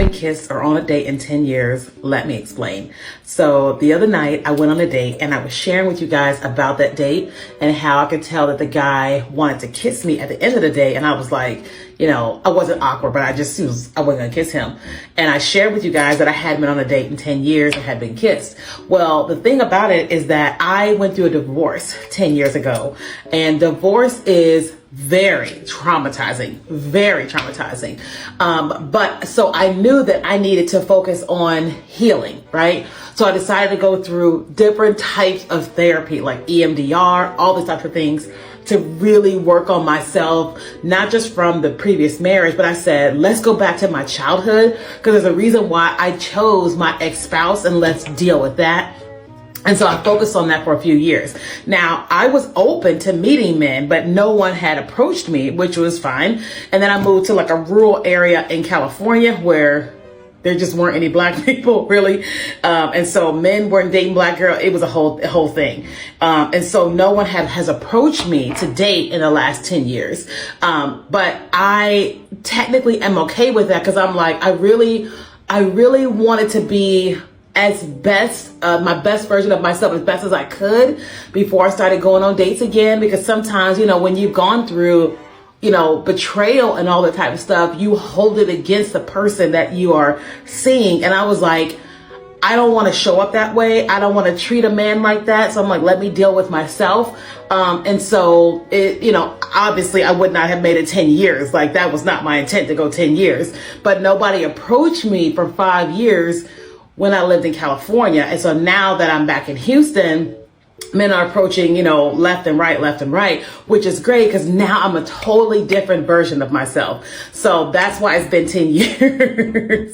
haven't kissed or on a date in 10 years. Let me explain. So the other night I went on a date and I was sharing with you guys about that date and how I could tell that the guy wanted to kiss me at the end of the day. And I was like, you know, I wasn't awkward, but I wasn't gonna kiss him. And I shared with you guys that I hadn't been on a date in 10 years and had been kissed. Well, the thing about it is that I went through a divorce 10 years ago, and divorce is very traumatizing. But so I knew that I needed to focus on healing, right? So I decided to go through different types of therapy, like EMDR, all these types of things, to really work on myself, not just from the previous marriage, but I said, let's go back to my childhood, because there's a reason why I chose my ex-spouse, and let's deal with that. And so I focused on that for a few years. Now, I was open to meeting men, but no one had approached me, which was fine. And then I moved to like a rural area in California where there just weren't any black people, really. And so men weren't dating black girls. It was a whole thing. And so no one has approached me to date in the last 10 years. But I technically am okay with that, because I'm like, I really wanted to be my best version of myself as best as I could before I started going on dates again. Because sometimes, you know, when you've gone through, you know, betrayal and all that type of stuff, you hold it against the person that you are seeing. And I was like, I don't want to show up that way. I don't want to treat a man like that. So I'm like, let me deal with myself. And so it, you know, obviously I would not have made it 10 years. Like, that was not my intent to go 10 years, but nobody approached me for 5 years when I lived in California. And so now that I'm back in Houston, men are approaching, you know, left and right, which is great, because now I'm a totally different version of myself. So that's why it's been 10 years.